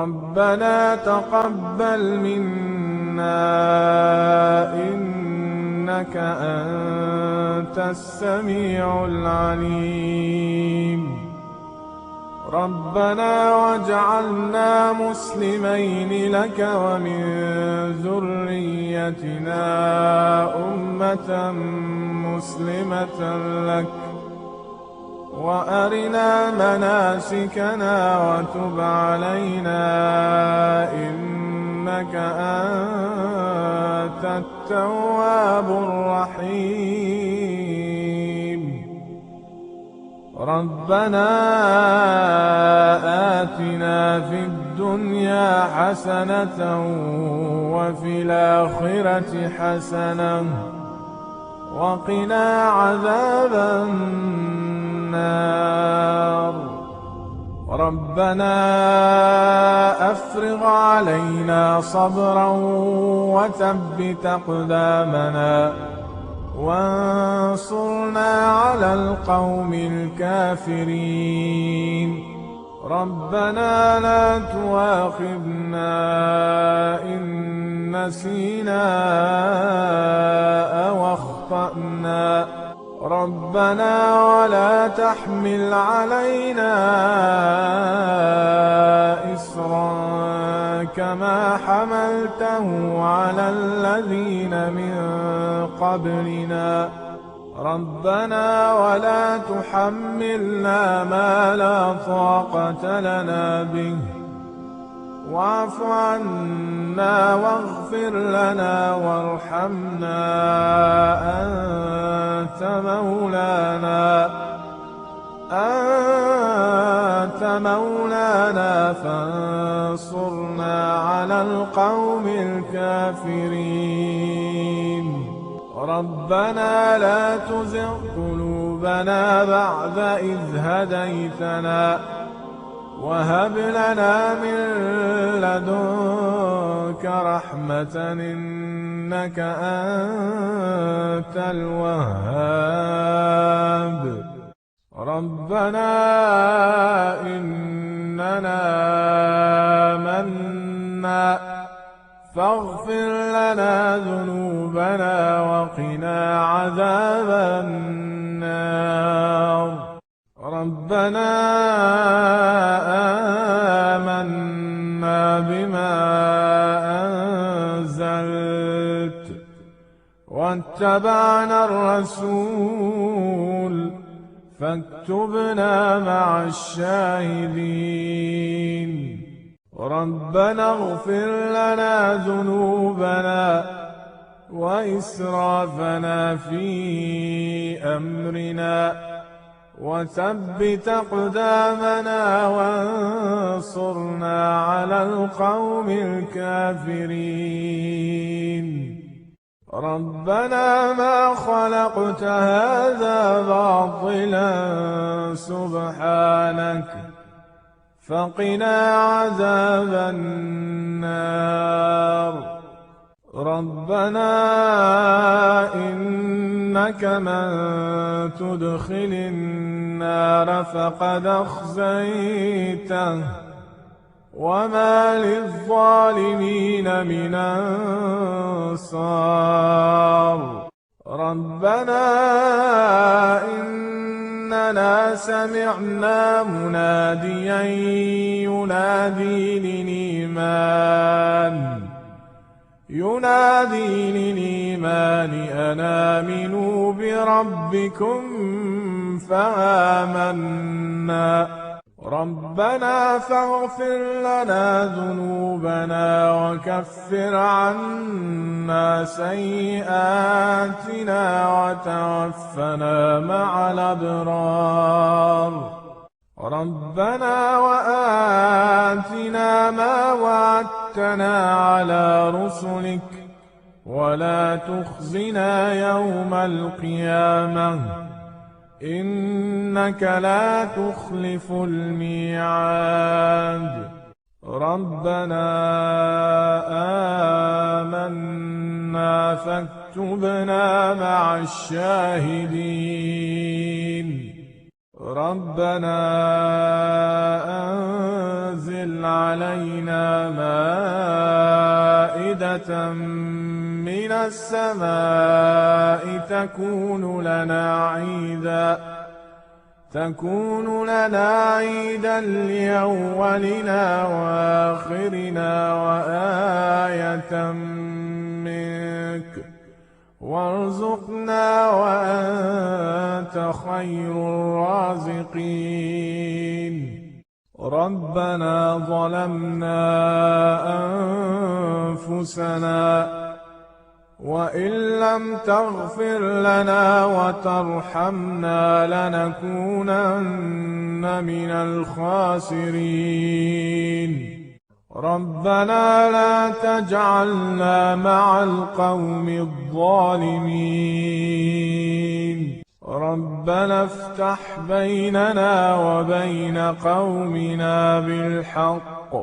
ربنا تقبل منا إنك أنت السميع العليم. ربنا واجعلنا مسلمين لك ومن ذريتنا أمة مسلمة لك وأرنا مناسكنا وتب علينا إنك أنت التواب الرحيم. ربنا آتنا في الدنيا حسنة وفي الآخرة حسنة وقنا عذاب النار. ربنا أفرغ علينا صبرا وثبت أقدامنا وانصرنا على القوم الكافرين. ربنا لا تؤاخذنا إن نسينا أو أخطأنا. ربنا ولا تحمل علينا إصرا كما حملته على الذين من قبلنا. ربنا ولا تحملنا ما لا طاقة لنا به واعف عنا واغفر لنا وارحمنا أنت مولانا فانصرنا على القوم الكافرين. ربنا لا تزغ قلوبنا بعد إذ هديتنا وهب لنا من لدنك رحمة إنك أنت الوهاب. ربنا إننا آمنا فاغفر لنا ذنوبنا وقنا عذاب النار. ربنا آمنا بما أنزلت واتبعنا الرسول فاكتبنا مع الشاهدين. ربنا اغفر لنا ذنوبنا وإسرافنا في أمرنا وثبت أقدامنا وانصرنا على القوم الكافرين. ربنا ما خلقت هذا باطلا سبحانك فقنا عذاب النار. ربنا إنك من تدخل النار فقد أخزيته وما للظالمين من أنصار. ربنا إننا سمعنا مناديا ينادي للإيمان أن آمنوا بربكم فآمنا. ربنا فاغفر لنا ذنوبنا وكفر عنا سيئاتنا وتوفنا مع الأبرار. ربنا وآتنا ما وعدتنا على رسلك ولا تخزنا يوم القيامة إنك لا تخلف الميعاد. ربنا آمنا فاكتبنا مع الشاهدين. ربنا أنزل علينا مائدة من السماء تكون لنا عيدا لأولنا وآخرنا وآية منك وارزقنا وأنت خير الرازقين. ربنا ظلمنا أنفسنا وإن لم تغفر لنا وترحمنا لنكونن من الخاسرين. ربنا لا تجعلنا مع القوم الظالمين. ربنا افتح بيننا وبين قومنا بالحق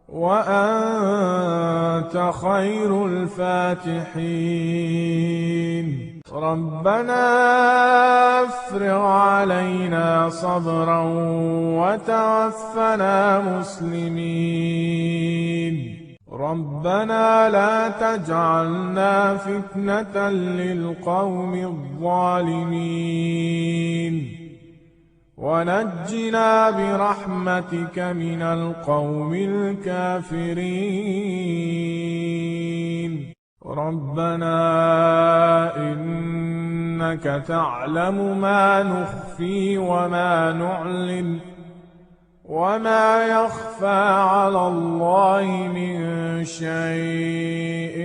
وأنت خير الفاتحين. ربنا افرغ علينا صبرا وتوفنا مسلمين. ربنا لا تجعلنا فتنة للقوم الظالمين ونجنا برحمتك من القوم الكافرين. ربنا إنك تعلم ما نخفي وما نعلن وما يخفى على الله من شيء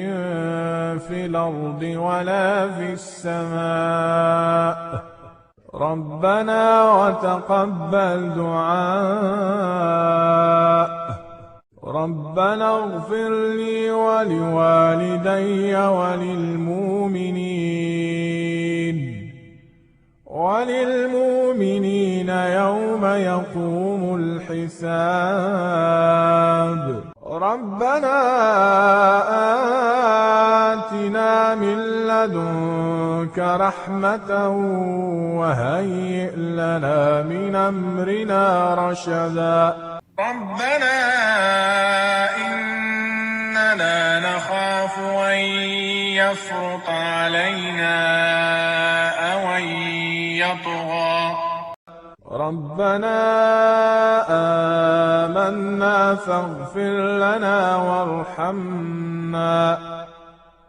في الأرض ولا في السماء. ربنا وتقبل دعاء. ربنا اغفر لي ولوالدي وللمؤمنين يوم يقوم الحساب. ربنا آتنا من لدنك رحمة وهيئ لنا من أمرنا رشدا. ربنا إننا نخاف أن يفرط علينا أو أن يطغى. ربنا آمنا فاغفر لنا وارحمنا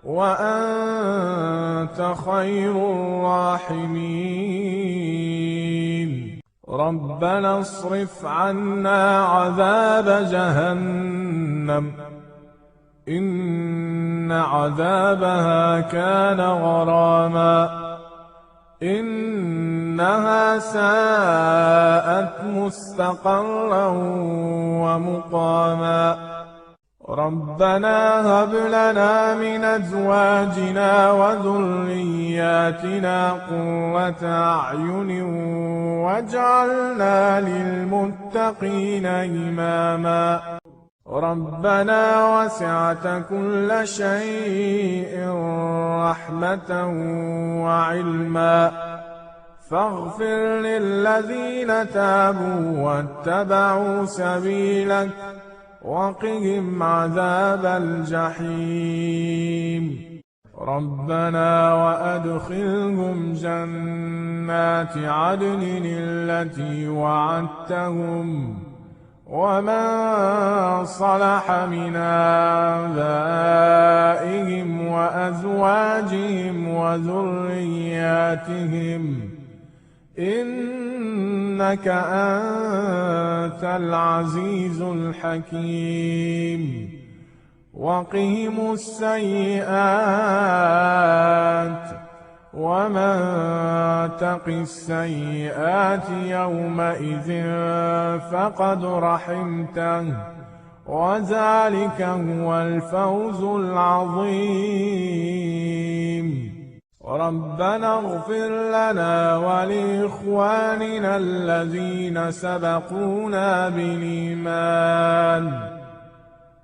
وأنت خير الراحمين. ربنا اصرف عنا عذاب جهنم إن عذابها كان غراما إنها ساءت مستقرا ومقاما. ربنا هب لنا من أزواجنا وذرياتنا قرة أعين واجعلنا للمتقين إماما. ربنا وسعت كل شيء رحمة وعلما فاغفر للذين تابوا واتبعوا سبيلك وقهم عذاب الجحيم. ربنا وأدخلهم جنات عدن التي وعدتهم ومن صلح من آبائهم وأزواجهم وذرياتهم إنك أنت العزيز الحكيم. وقهم السيئات ومن تق السيئات يومئذ فقد رحمته وذلك هو الفوز العظيم. ربنا اغفر لنا ولإخواننا الذين سبقونا بالإيمان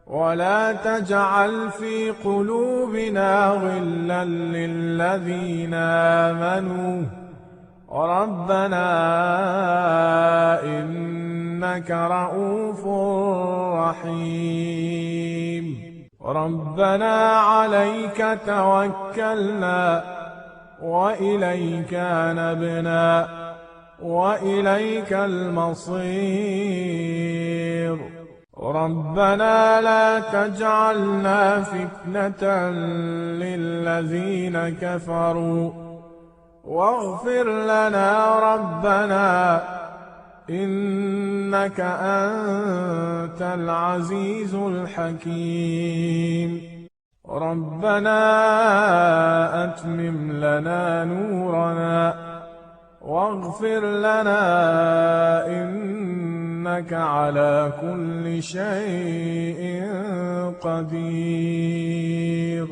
ولا تجعل في قلوبنا غلا للذين آمنوا ربنا إنك إنك رءوف رحيم. ربنا عليك توكلنا وإليك أنبنا وإليك المصير. ربنا لا تجعلنا فتنة للذين كفروا واغفر لنا ربنا إنك أنت العزيز الحكيم. ربنا أتمم لنا نورنا واغفر لنا إنك على كل شيء قدير.